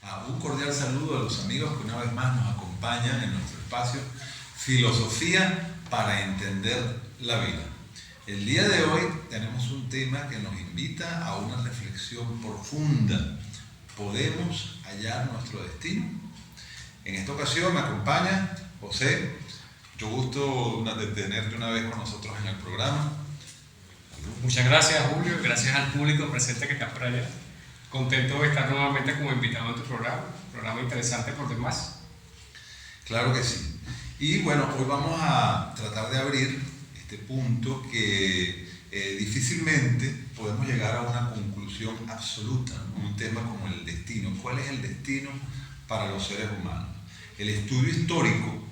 Un cordial saludo a los amigos que una vez más nos acompañan en nuestro espacio Filosofía para entender la vida. El día de hoy tenemos un tema que nos invita a una reflexión profunda. ¿Podemos hallar nuestro destino? En esta ocasión me acompaña José. Mucho gusto de tenerte una vez con nosotros en el programa. Muchas gracias, Julio, y gracias al público presente que está por allá. Contento de estar nuevamente como invitado en tu programa interesante por demás. Claro que sí. Y bueno, hoy vamos a tratar de abrir este punto que difícilmente podemos llegar a una conclusión absoluta, ¿no? Un tema como el destino. ¿Cuál es el destino para los seres humanos? El estudio histórico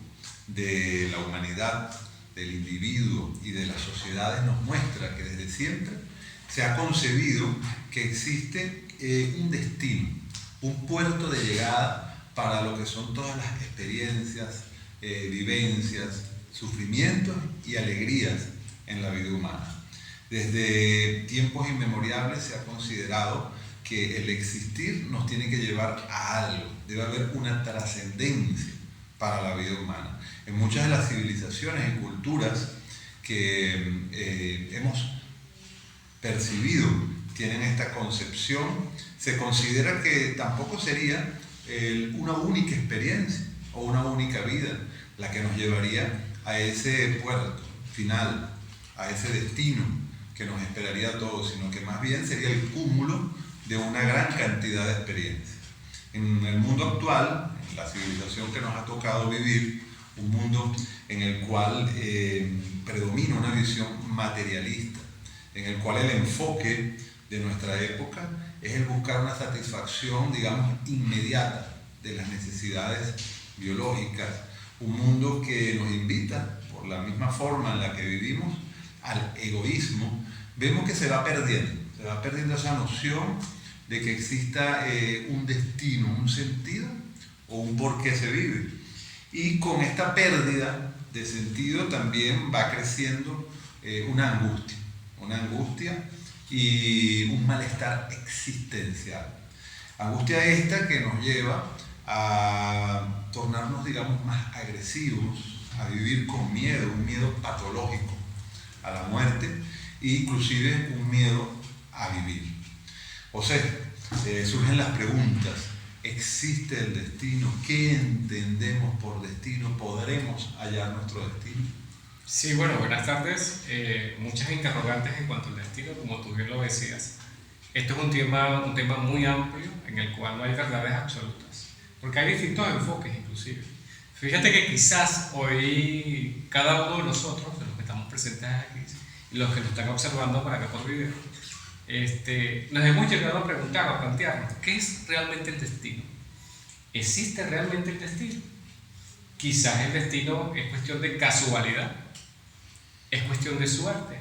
de la humanidad, del individuo y de las sociedades nos muestra que desde siempre se ha concebido que existe un destino, un puerto de llegada para lo que son todas las experiencias, vivencias, sufrimientos y alegrías en la vida humana. Desde tiempos inmemoriales se ha considerado que el existir nos tiene que llevar a algo, debe haber una trascendencia para la vida humana. En muchas de las civilizaciones y culturas que hemos percibido tienen esta concepción, se considera que tampoco sería una única experiencia o una única vida la que nos llevaría a ese puerto final, a ese destino que nos esperaría a todos, sino que más bien sería el cúmulo de una gran cantidad de experiencias. En el mundo actual, en la civilización que nos ha tocado vivir, un mundo en el cual predomina una visión materialista, en el cual el enfoque de nuestra época es el buscar una satisfacción, digamos, inmediata de las necesidades biológicas, un mundo que nos invita, por la misma forma en la que vivimos, al egoísmo. Vemos que se va perdiendo esa noción de que exista un destino, un sentido o un por qué se vive. Y con esta pérdida de sentido también va creciendo una angustia y un malestar existencial. Angustia esta que nos lleva a tornarnos, digamos, más agresivos, a vivir con miedo, un miedo patológico a la muerte e inclusive un miedo a vivir. O sea, surgen las preguntas: ¿existe el destino? ¿Qué entendemos por destino? ¿Podremos hallar nuestro destino? Sí, bueno, buenas tardes. Muchas interrogantes en cuanto al destino, como tú bien lo decías. Esto es un tema muy amplio en el cual no hay verdades absolutas, porque hay distintos enfoques inclusive. Fíjate que quizás hoy cada uno de nosotros, de los que estamos presentes aquí y los que nos están observando por acá por video, nos hemos llegado a preguntar o a plantearnos: ¿qué es realmente el destino? ¿Existe realmente el destino? Quizás el destino es cuestión de casualidad, es cuestión de suerte,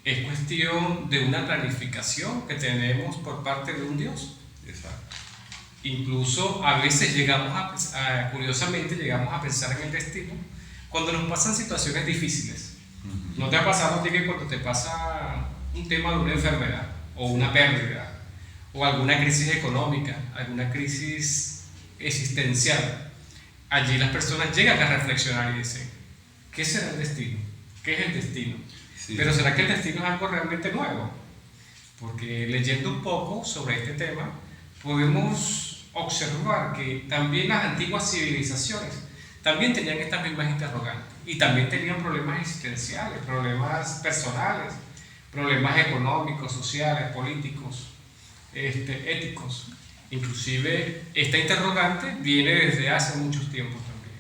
es cuestión de una planificación que tenemos por parte de un Dios. Exacto. Incluso a veces curiosamente llegamos a pensar en el destino cuando nos pasan situaciones difíciles. ¿No te ha pasado a ti que cuando te pasa un tema de una enfermedad o una pérdida o alguna crisis económica, alguna crisis existencial, allí las personas llegan a reflexionar y dicen: ¿qué será el destino? ¿Qué es el destino? Sí. Pero ¿será que el destino es algo realmente nuevo? Porque leyendo un poco sobre este tema podemos observar que también las antiguas civilizaciones también tenían estas mismas interrogantes y también tenían problemas existenciales, problemas personales, problemas económicos, sociales, políticos, éticos. Inclusive esta interrogante viene desde hace muchos tiempos también.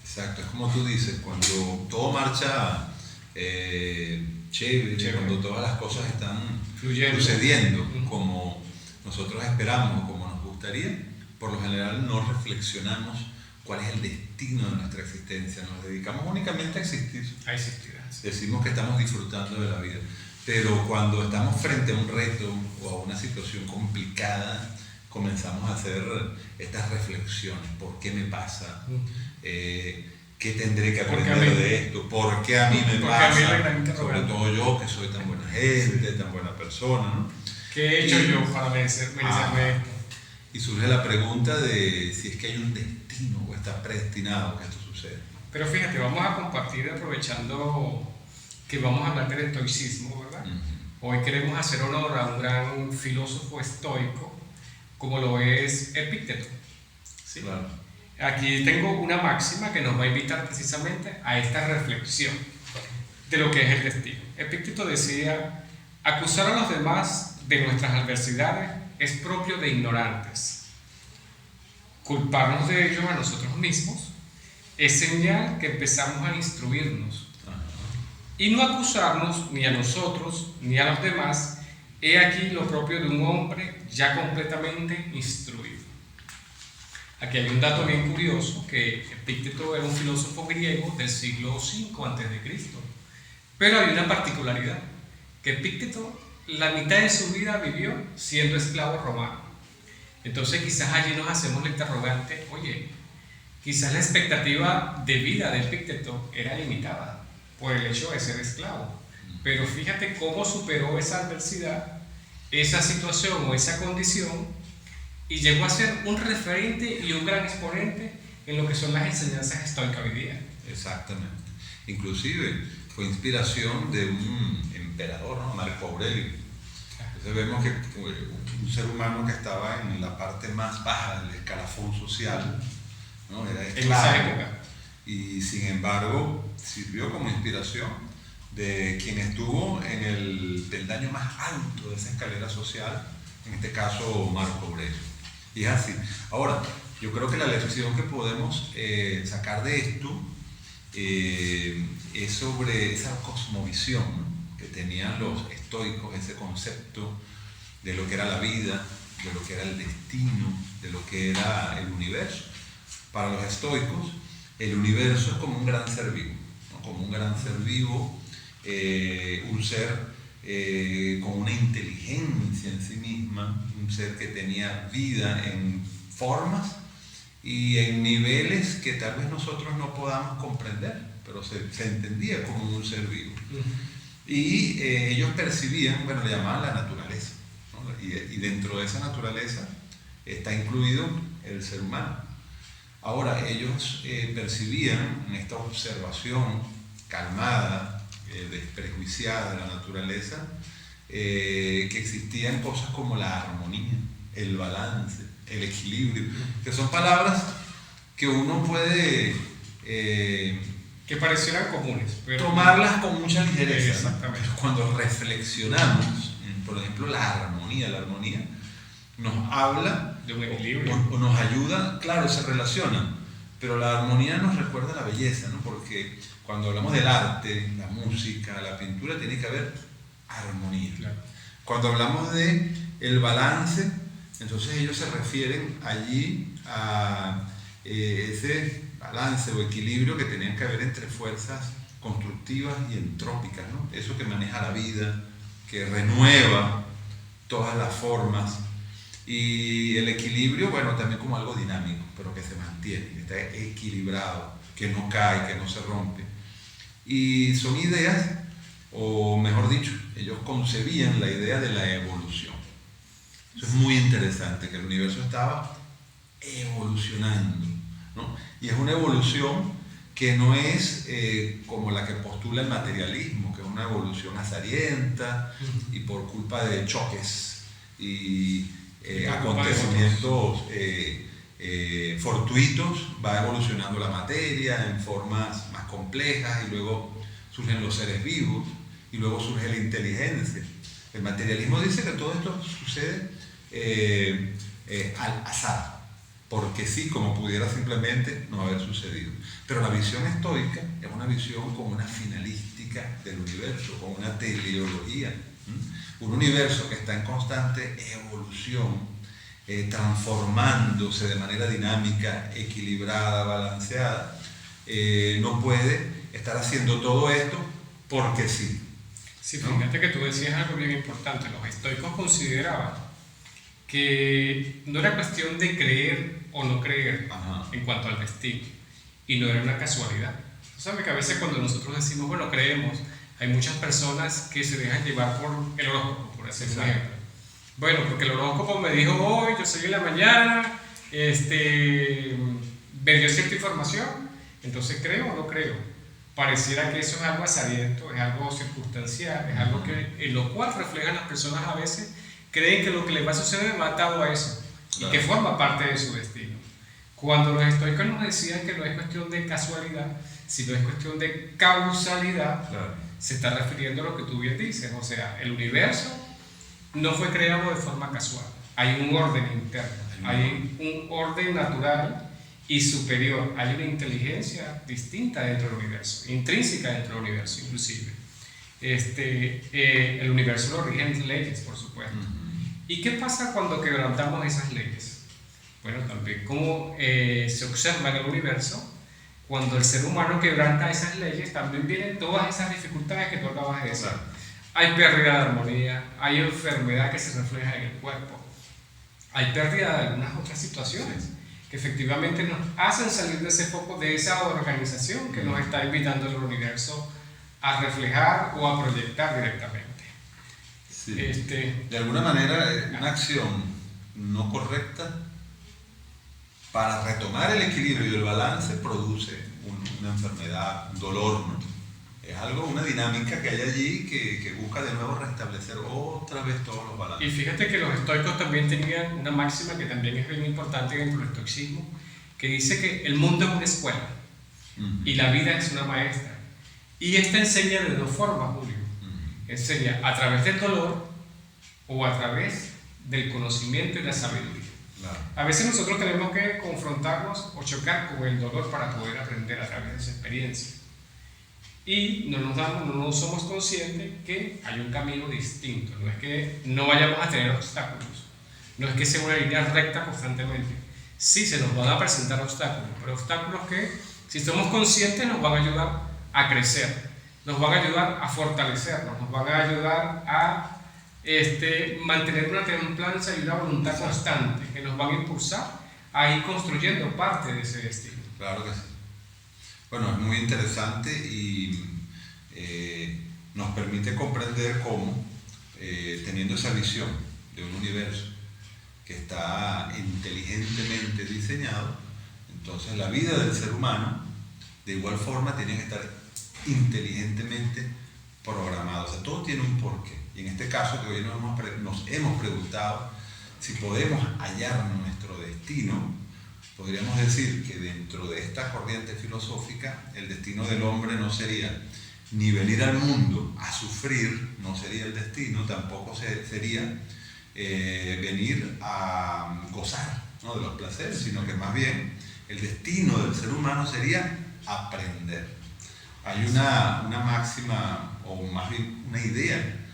Exacto, es como tú dices, cuando todo marcha chévere, cuando todas las cosas están sucediendo como nosotros esperamos o como nos gustaría, por lo general no reflexionamos cuál es el destino de nuestra existencia, nos dedicamos únicamente a existir. A existir. Decimos que estamos disfrutando de la vida, pero cuando estamos frente a un reto o a una situación complicada, comenzamos a hacer estas reflexiones: ¿por qué me pasa? ¿Qué tendré que aprender de esto? ¿Por qué a mí me pasa? Sobre todo yo, que soy tan buena gente, tan buena persona, ¿no? ¿Qué he hecho yo para merecerme esto? Y surge la pregunta de si es que hay un destino o está predestinado que esto suceda. Pero fíjate, vamos a compartir aprovechando que vamos a hablar del estoicismo, ¿verdad? Hoy queremos hacer honor a un gran filósofo estoico, como lo es Epicteto. ¿Sí? Claro. Aquí tengo una máxima que nos va a invitar precisamente a esta reflexión de lo que es el destino. Epicteto decía: acusar a los demás de nuestras adversidades es propio de ignorantes. Culparnos de ello a nosotros mismos es señal que empezamos a instruirnos. Y no acusarnos ni a nosotros ni a los demás, he aquí lo propio de un hombre ya completamente instruido. Aquí hay un dato bien curioso, que Epicteto era un filósofo griego del siglo V a.C. Pero hay una particularidad, que Epicteto la mitad de su vida vivió siendo esclavo romano. Entonces quizás allí nos hacemos la interrogante, oye, quizás la expectativa de vida de Epicteto era limitada por el hecho de ser esclavo. Pero fíjate cómo superó esa adversidad, esa situación o esa condición, y llegó a ser un referente y un gran exponente en lo que son las enseñanzas estoicas hoy día. Exactamente. Inclusive fue inspiración de un emperador, ¿no? Marco Aurelio. Entonces vemos que un ser humano que estaba en la parte más baja del escalafón social, ¿no? Era esclavo, en esa época. Y sin embargo sirvió como inspiración de quien estuvo en el peldaño más alto de esa escalera social, en este caso Marco Aurelio. Y es así. Ahora, yo creo que la lección que podemos sacar de esto es sobre esa cosmovisión, ¿no? Que tenían los estoicos, ese concepto de lo que era la vida, de lo que era el destino, de lo que era el universo. Para los estoicos, el universo es como un gran ser vivo, ¿no? Como un gran ser vivo, un ser con una inteligencia en sí misma, un ser que tenía vida en formas y en niveles que tal vez nosotros no podamos comprender, pero se entendía como un ser vivo. Y ellos percibían, bueno, le llamaban la naturaleza, ¿no? Y dentro de esa naturaleza está incluido el ser humano. Ahora, ellos percibían en esta observación calmada, desprejuiciada de la naturaleza, que existían cosas como la armonía, el balance, el equilibrio, que son palabras que uno puede que parecieran comunes, pero tomarlas con mucha ligereza. Exactamente. Pero cuando reflexionamos, por ejemplo, la armonía nos habla de un equilibrio, o nos ayuda, claro, se relacionan, pero la armonía nos recuerda la belleza, ¿no? Porque cuando hablamos del arte, la música, la pintura, tiene que haber armonía. Claro. Cuando hablamos de el balance, entonces ellos se refieren allí a ese balance o equilibrio que tenían que haber entre fuerzas constructivas y entrópicas, ¿no? Eso que maneja la vida, que renueva todas las formas, y el equilibrio, bueno, también como algo dinámico, pero que se mantiene, que está equilibrado, que no cae, que no se rompe. Y son ideas, o mejor dicho, ellos concebían la idea de la evolución. Eso es muy interesante, que el universo estaba evolucionando, ¿no? Y es una evolución que no es como la que postula el materialismo, que es una evolución azarienta y por culpa de choques y acontecimientos fortuitos va evolucionando la materia en formas más complejas, y luego surgen los seres vivos y luego surge la inteligencia. El materialismo dice que todo esto sucede al azar, porque sí, como pudiera simplemente no haber sucedido. Pero la visión estoica es una visión con una finalística del universo, con una teleología. Un universo que está en constante evolución, transformándose de manera dinámica, equilibrada, balanceada, no puede estar haciendo todo esto porque sí. Sí, fíjate que tú decías algo bien importante. Los estoicos consideraban que no era cuestión de creer o no creer en cuanto al destino, y no era una casualidad. Tú sabes que a veces cuando nosotros decimos, bueno, creemos, hay muchas personas que se dejan llevar por el horóscopo, por ejemplo, Bueno, porque el horóscopo me dijo hoy, yo soy en la mañana, me dio cierta información, entonces creo o no creo. Pareciera que eso es algo asadiento, es algo circunstancial, es algo en lo cual reflejan las personas a veces, creen que lo que les va a suceder va atado a eso, y que forma parte de su destino. Cuando los estoicos nos decían que no es cuestión de casualidad, sino es cuestión de causalidad, se está refiriendo a lo que tú bien dices, o sea, el universo no fue creado de forma casual, hay un orden interno, hay un orden natural y superior, hay una inteligencia distinta dentro del universo, intrínseca dentro del universo inclusive. El universo lo rigen leyes, por supuesto. ¿Y qué pasa cuando quebrantamos esas leyes? Bueno, también como se observa en el universo, cuando el ser humano quebranta esas leyes, también vienen todas esas dificultades que tú acabas de decir. Hay pérdida de armonía, hay enfermedad que se refleja en el cuerpo, hay pérdida de algunas otras situaciones que efectivamente nos hacen salir de ese foco, de esa organización que nos está invitando el universo a reflejar o a proyectar directamente. Sí. De alguna manera, una acción no correcta para retomar el equilibrio y el balance produce una enfermedad, un dolor, ¿no? Es algo, una dinámica que hay allí que busca de nuevo restablecer otra vez todos los balances. Y fíjate que los estoicos también tenían una máxima que también es bien importante dentro del estoicismo, que dice que el mundo es una escuela y la vida es una maestra. Y esta enseña de dos formas, Julio. Enseña a través del dolor o a través del conocimiento y la sabiduría. Claro. A veces nosotros tenemos que confrontarnos o chocar con el dolor para poder aprender a través de esa experiencia. Y no somos conscientes que hay un camino distinto. No es que no vayamos a tener obstáculos, no es que sea una línea recta constantemente. Sí, se nos van a presentar obstáculos, pero obstáculos que, si somos conscientes, nos van a ayudar a crecer, nos van a ayudar a fortalecernos, nos van a ayudar a mantener una templanza y una voluntad constante que nos van a impulsar a ir construyendo parte de ese destino. Claro que sí. Bueno, es muy interesante y nos permite comprender cómo, teniendo esa visión de un universo que está inteligentemente diseñado, entonces la vida del ser humano de igual forma tiene que estar inteligentemente programado. O sea, todo tiene un porqué. Y en este caso que hoy nos hemos preguntado si podemos hallar nuestro destino, podríamos decir que dentro de esta corriente filosófica el destino del hombre no sería ni venir al mundo a sufrir, no sería el destino, tampoco sería venir a gozar, ¿no?, de los placeres, sino que más bien el destino del ser humano sería aprender. Hay una máxima, o más bien una idea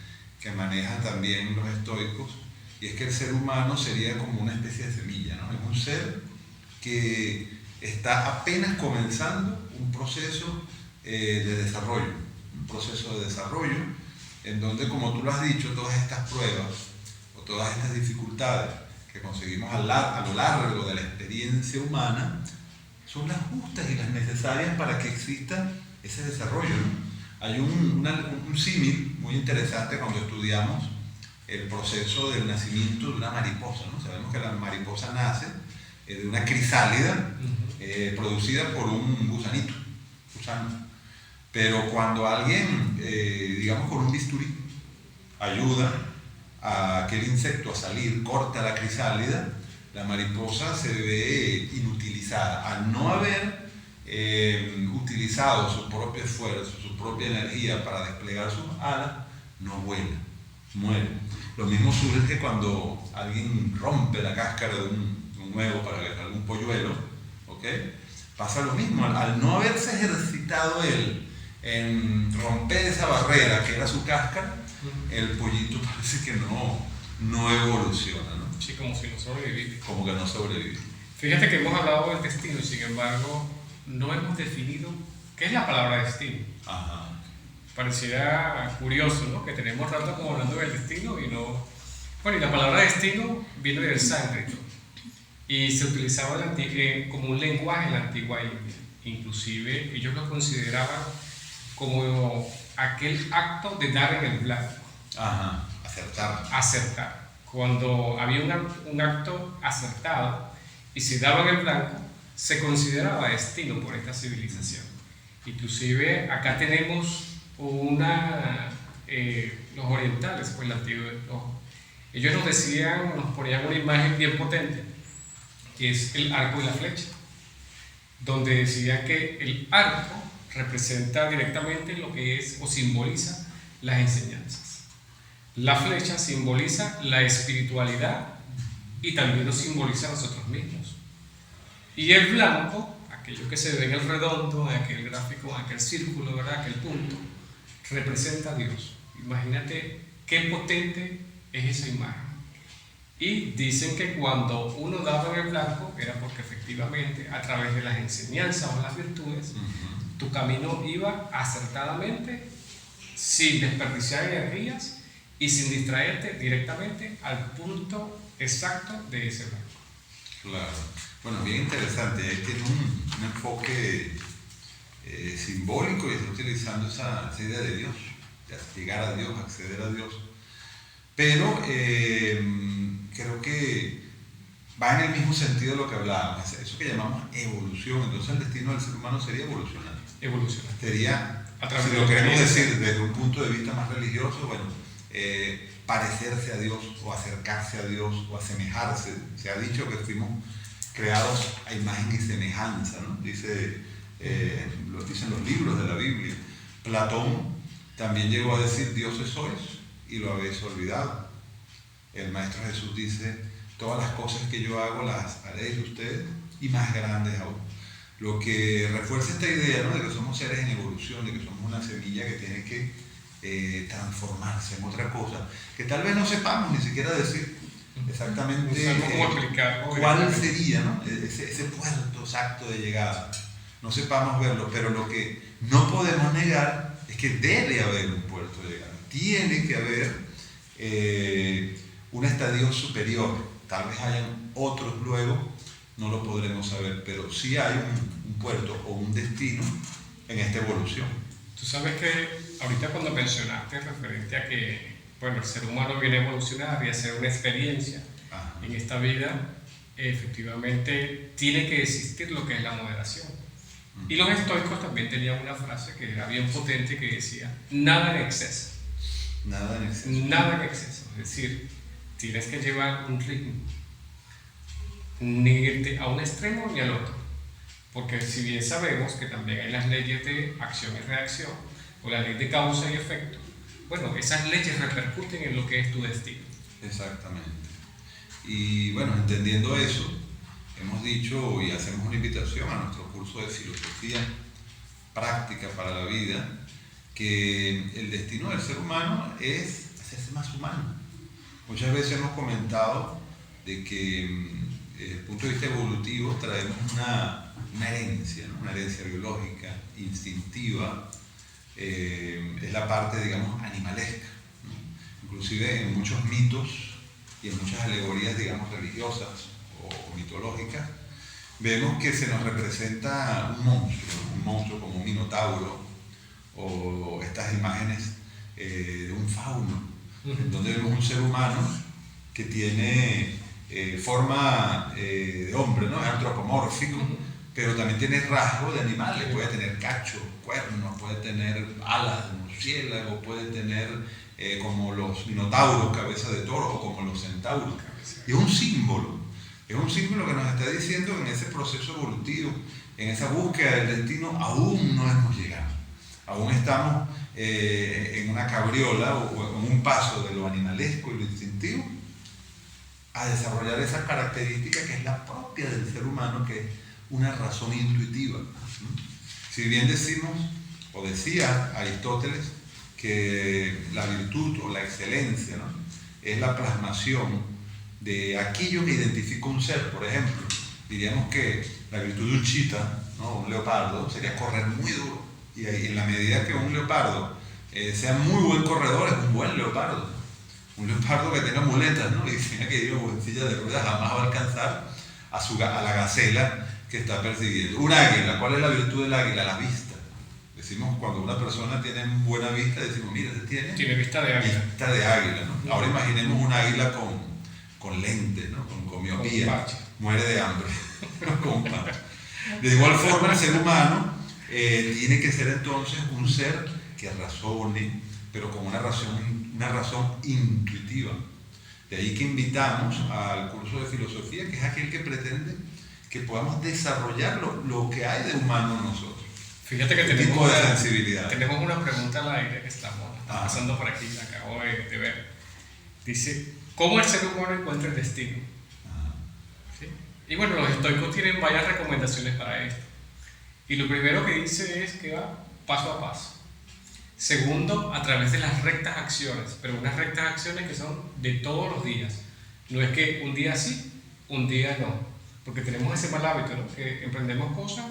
que manejan también los estoicos, y es que el ser humano sería como una especie de semilla, ¿no? Es un ser que está apenas comenzando un proceso de desarrollo, en donde, como tú lo has dicho, todas estas pruebas o todas estas dificultades que conseguimos a lo largo de la experiencia humana son las justas y las necesarias para que exista ese desarrollo, ¿no? Hay un símil muy interesante cuando estudiamos el proceso del nacimiento de una mariposa, ¿no? Sabemos que la mariposa nace de una crisálida producida por un gusano. Pero cuando alguien, digamos con un bisturí, ayuda a aquel insecto a salir, corta la crisálida, la mariposa se ve inutilizada. Al no haber utilizado su propio esfuerzo, su propia energía para desplegar sus alas, no vuela, muere. Lo mismo surge cuando alguien rompe la cáscara de un huevo para que salga un polluelo, ¿ok? Pasa lo mismo, al no haberse ejercitado él en romper esa barrera que era su cáscara, el pollito parece que no evoluciona, ¿no? Sí, como si no sobreviviera. Como que no sobrevive. Fíjate que hemos hablado del destino y sin embargo no hemos definido qué es la palabra destino. Ajá. Pareciera curioso, ¿no?, que tenemos rato como hablando del destino y no... Bueno, y la palabra destino viene del sánscrito y se utilizaba como un lenguaje en la antigua India. Inclusive ellos lo consideraban como aquel acto de dar en el blanco. Ajá, acertar. cuando había un acto acertado y se daba en el blanco, se consideraba destino por esta civilización. Inclusive acá tenemos los orientales, pues ellos nos decían, nos ponían una imagen bien potente, que es el arco y la flecha, donde decían que el arco representa directamente lo que es o simboliza las enseñanzas. La flecha simboliza la espiritualidad y también nos simboliza a nosotros mismos. Y el blanco, aquello que se ve en el redondo, en aquel gráfico, en aquel círculo, ¿verdad? Aquel punto, representa a Dios. Imagínate qué potente es esa imagen. Y dicen que cuando uno daba en el blanco era porque efectivamente a través de las enseñanzas o las virtudes, tu camino iba acertadamente, sin desperdiciar energías y sin distraerte directamente al punto exacto de ese blanco. Claro. Bueno, bien interesante. Ahí tiene un enfoque simbólico y está utilizando esa idea de Dios, de llegar a Dios, acceder a Dios. Pero creo que va en el mismo sentido de lo que hablábamos, eso que llamamos evolución. Entonces el destino del ser humano sería evolucionar. Evolucionar. Sería, a través si lo queremos decir desde un punto de vista más religioso, bueno, parecerse a Dios o acercarse a Dios o asemejarse. Se ha dicho que fuimos creados a imagen y semejanza, ¿no? Lo dicen los libros de la Biblia. Platón también llegó a decir: dioses sois y lo habéis olvidado. El Maestro Jesús dice: todas las cosas que yo hago las haréis ustedes y más grandes aún. Lo que refuerza esta idea, ¿no?, de que somos seres en evolución, de que somos una semilla que tiene que transformarse en otra cosa, que tal vez no sepamos ni siquiera decir exactamente cuál sería, ¿no?, ese puerto exacto de llegada. No sepamos verlo, pero lo que no podemos negar es que debe haber un puerto de llegada. Tiene que haber un estadio superior. Tal vez hayan otros luego, no lo podremos saber, pero sí hay un puerto o un destino en esta evolución. Tú sabes que ahorita cuando mencionaste referente a que, bueno, el ser humano viene a evolucionar y a hacer una experiencia en esta vida, efectivamente tiene que existir lo que es la moderación. Y los estoicos también tenían una frase que era bien potente que decía: nada en exceso. Nada en exceso. Nada en exceso. Es decir, tienes que llevar un ritmo, ni irte a un extremo ni al otro. Porque si bien sabemos que también hay las leyes de acción y reacción, o la ley de causa y efecto, bueno, esas leyes repercuten en lo que es tu destino. Exactamente. Y bueno, entendiendo eso, hemos dicho y hacemos una invitación a nuestro curso de filosofía práctica para la vida, que el destino del ser humano es hacerse más humano. Muchas veces hemos comentado de que desde el punto de vista evolutivo traemos una herencia, ¿no?, una herencia biológica, instintiva, es la parte, digamos, animalesca, ¿no? Inclusive en muchos mitos y en muchas alegorías, digamos, religiosas o mitológicas, vemos que se nos representa un monstruo como un minotauro, o estas imágenes de un fauno, donde vemos un ser humano que tiene forma de hombre, ¿no?, es antropomórfico, pero también tiene rasgos de animales. Puede tener cacho, cuernos, puede tener alas de murciélago, puede tener como los minotauros, cabeza de toro, o como los centauros. Y es un símbolo que nos está diciendo que en ese proceso evolutivo, en esa búsqueda del destino, aún no hemos llegado. Aún estamos en una cabriola o en un paso de lo animalesco y lo instintivo a desarrollar esa característica que es la propia del ser humano, que es una razón intuitiva. Si bien decimos, o decía Aristóteles, que la virtud o la excelencia, ¿no?, es la plasmación de aquello que identifica un ser. Por ejemplo, diríamos que la virtud de un chita, ¿no?, un leopardo, sería correr muy duro. Y ahí, en la medida que un leopardo sea muy buen corredor, es un buen leopardo. Un leopardo que tenga muletas, ¿no?, y tenga que ir en silla de ruedas, jamás va a alcanzar a la gacela que está persiguiendo. Un águila, ¿cuál es la virtud del águila? La vista. Decimos, cuando una persona tiene buena vista, decimos: mira, tiene vista de águila. Vista de águila, ¿no? Ahora imaginemos un águila con lentes, ¿no? Con miopía, Con parche. muere de hambre, con parche. De igual forma, el ser humano tiene que ser entonces un ser que razone, pero con una razón intuitiva. De ahí que invitamos al curso de filosofía, que es aquel que pretende que podamos desarrollar lo que hay de humano en nosotros. Fíjate que Tipo de sensibilidad. tenemos una pregunta al aire que está pasando por aquí, la acabo de ver. Dice, ¿cómo el ser humano encuentra el destino? ¿Sí? Y bueno, los estoicos tienen varias recomendaciones para esto. Y lo primero que dice es que va paso a paso. Segundo, a través de las rectas acciones, pero unas rectas acciones que son de todos los días. No es que un día sí, un día no. Porque tenemos ese mal hábito, ¿no? Que emprendemos cosas,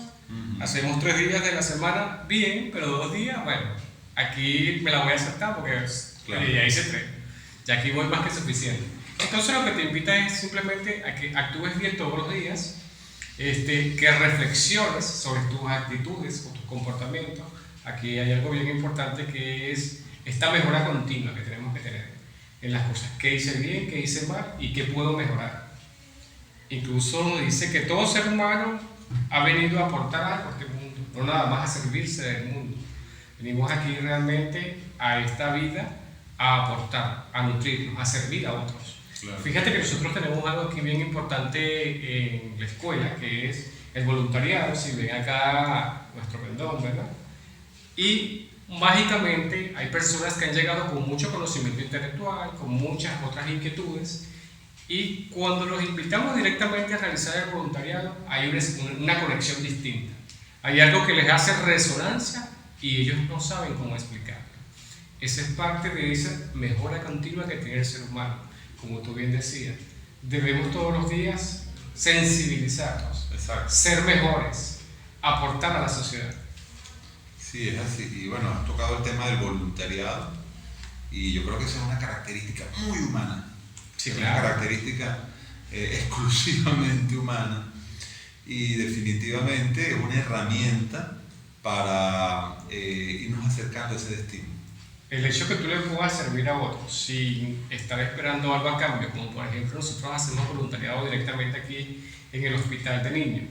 hacemos 3 días de la semana bien, pero 2 días, bueno, aquí me la voy a aceptar porque ya hice 3. Ya aquí voy más que suficiente. Entonces lo que te invita es simplemente a que actúes bien todos los días, que reflexiones sobre tus actitudes o tus comportamientos. Aquí hay algo bien importante que es esta mejora continua que tenemos que tener en las cosas. ¿Qué hice bien, qué hice mal y qué puedo mejorar? Incluso dice que todo ser humano ha venido a aportar algo a este mundo, no nada más a servirse del mundo. Venimos aquí realmente a esta vida a aportar, a nutrirnos, a servir a otros. Claro. Fíjate que nosotros tenemos algo aquí bien importante en la escuela, que es el voluntariado. Si ven acá nuestro pendón, ¿verdad? Y mágicamente hay personas que han llegado con mucho conocimiento intelectual, con muchas otras inquietudes, y cuando los invitamos directamente a realizar el voluntariado hay una conexión distinta. Hay algo que les hace resonancia y ellos no saben cómo explicarlo. Esa es parte de esa mejora continua que tiene el ser humano. Como tú bien decías, debemos todos los días sensibilizarnos, ser mejores, aportar a la sociedad. Sí, es así. Y bueno, has tocado el tema del voluntariado y yo creo que esa es una característica muy humana. Sí, es claro. Una característica exclusivamente humana y definitivamente es una herramienta para irnos acercando a ese destino. El hecho que tú le puedas servir a otros sin estar esperando algo a cambio, como por ejemplo nosotros hacemos voluntariado directamente aquí en el hospital de niños,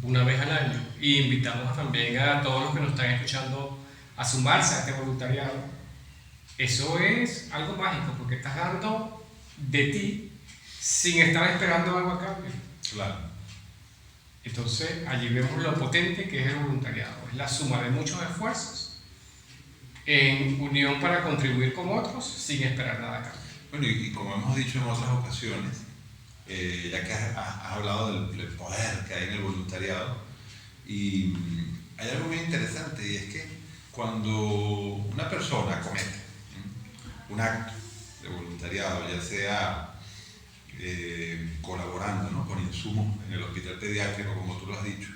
una vez al año, y invitamos también a todos los que nos están escuchando a sumarse a este voluntariado. Eso es algo mágico porque estás dando de ti sin estar esperando algo a cambio. Claro. Entonces allí vemos lo potente que es el voluntariado, es la suma de muchos esfuerzos en unión para contribuir con otros sin esperar nada a cambio. Bueno, y como hemos dicho en otras ocasiones, ya que has hablado del poder que hay en el voluntariado, y hay algo muy interesante, y es que cuando una persona comete un acto de voluntariado, ya sea colaborando, ¿no?, con insumos en el hospital pediátrico, como tú lo has dicho,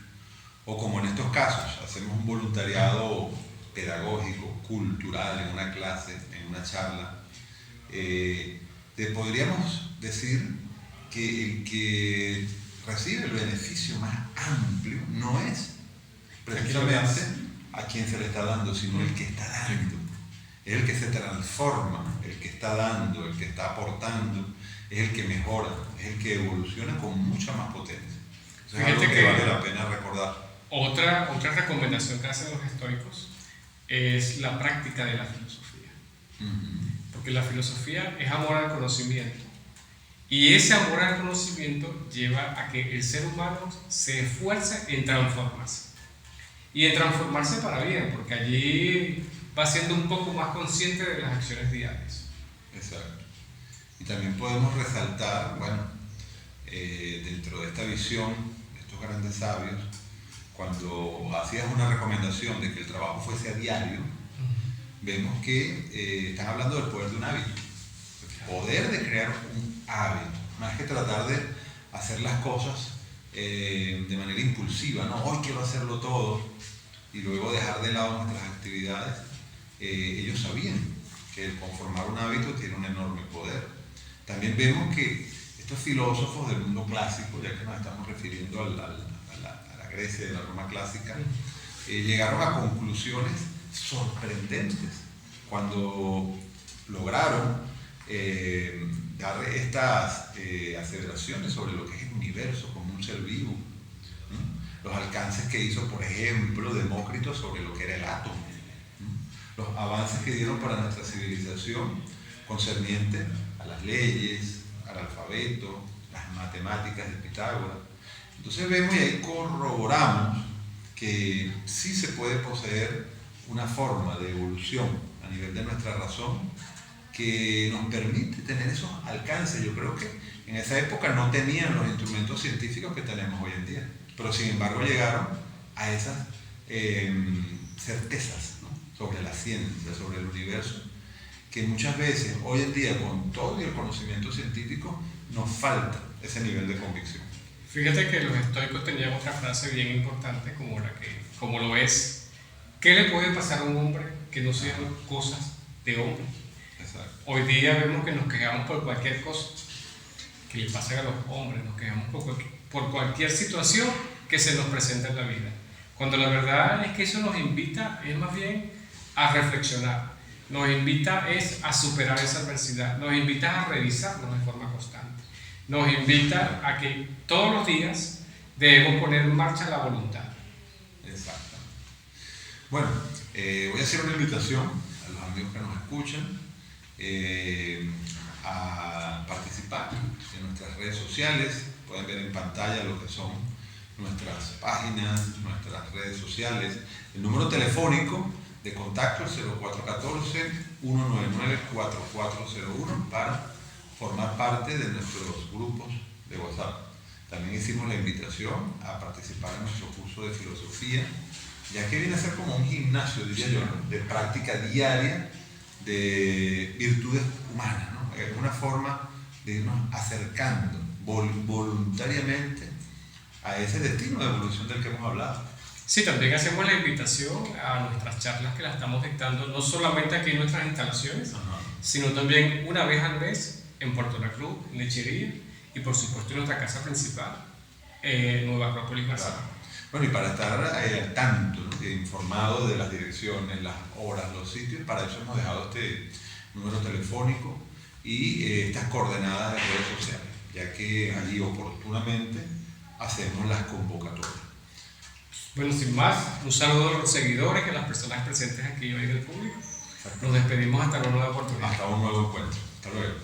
o como en estos casos, hacemos un voluntariado pedagógico, cultural, en una clase, en una charla, podríamos decir que el que recibe el beneficio más amplio no es precisamente a quien se le está dando, sino el que está dando. Es el que se transforma, el que está dando, el que está aportando, es el que mejora, es el que evoluciona con mucha más potencia. Eso es algo que vale la pena recordar. Otra recomendación que hacen los estoicos es la práctica de la filosofía. Porque la filosofía es amor al conocimiento. Y ese amor al conocimiento lleva a que el ser humano se esfuerce en transformarse. Y en transformarse para bien, porque allí va siendo un poco más consciente de las acciones diarias. Exacto. Y también podemos resaltar, bueno, dentro de esta visión de estos grandes sabios, cuando hacías una recomendación de que el trabajo fuese a diario, vemos que están hablando del poder de un hábito. El poder de crear un hábito, más que tratar de hacer las cosas de manera impulsiva, ¿no? Hoy quiero hacerlo todo y luego dejar de lado nuestras actividades. Ellos sabían que el conformar un hábito tiene un enorme poder. También vemos que estos filósofos del mundo clásico, ya que nos estamos refiriendo a la Grecia de la Roma clásica, llegaron a conclusiones sorprendentes cuando lograron dar estas aseveraciones sobre lo que es el universo como un ser vivo, ¿no? Los alcances que hizo, por ejemplo, Demócrito sobre lo que era el átomo, ¿no? Los avances que dieron para nuestra civilización concernientes a las leyes, al alfabeto, las matemáticas de Pitágoras. Entonces vemos y ahí corroboramos que sí se puede poseer una forma de evolución a nivel de nuestra razón que nos permite tener esos alcances. Yo creo que en esa época no tenían los instrumentos científicos que tenemos hoy en día, pero sin embargo llegaron a esas certezas, ¿no? Sobre la ciencia, sobre el universo, que muchas veces hoy en día con todo el conocimiento científico nos falta ese nivel de convicción. Fíjate que los estoicos tenían otra frase bien importante como lo es: ¿qué le puede pasar a un hombre que no sean cosas de hombre? Exacto. Hoy día vemos que nos quejamos por cualquier cosa que le pasa a los hombres, nos quejamos por cualquier situación que se nos presenta en la vida, cuando la verdad es que eso nos invita es más bien a reflexionar, nos invita es a superar esa adversidad, nos invita a revisarnos de forma constante, nos invita a que todos los días debemos poner en marcha la voluntad. Exacto. Bueno, voy a hacer una invitación a los amigos que nos escuchan a participar en nuestras redes sociales. Pueden ver en pantalla lo que son nuestras páginas, nuestras redes sociales. El número telefónico de contacto es 0414-199-4401 para formar parte de nuestros grupos de WhatsApp. También hicimos la invitación a participar en nuestro curso de filosofía, ya que viene a ser como un gimnasio, diría yo, ¿no? De práctica diaria de virtudes humanas, ¿no? Es una forma de irnos acercando voluntariamente a ese destino de evolución del que hemos hablado. Sí, también hacemos la invitación a nuestras charlas que las estamos dictando, no solamente aquí en nuestras instalaciones, sino también una vez al mes en Puerto La Cruz, en Lechería, y por supuesto en nuestra casa principal, Nueva Acrópolis Bazar. Claro. Bueno, y para estar al tanto, ¿no? Informado de las direcciones, las horas, los sitios, para eso hemos dejado este número telefónico y estas coordenadas de redes sociales, ya que allí oportunamente hacemos las convocatorias. Bueno, sin más, un saludo a los seguidores y a las personas presentes aquí hoy del público. Nos despedimos hasta una nueva oportunidad. Hasta un nuevo encuentro. Hasta luego.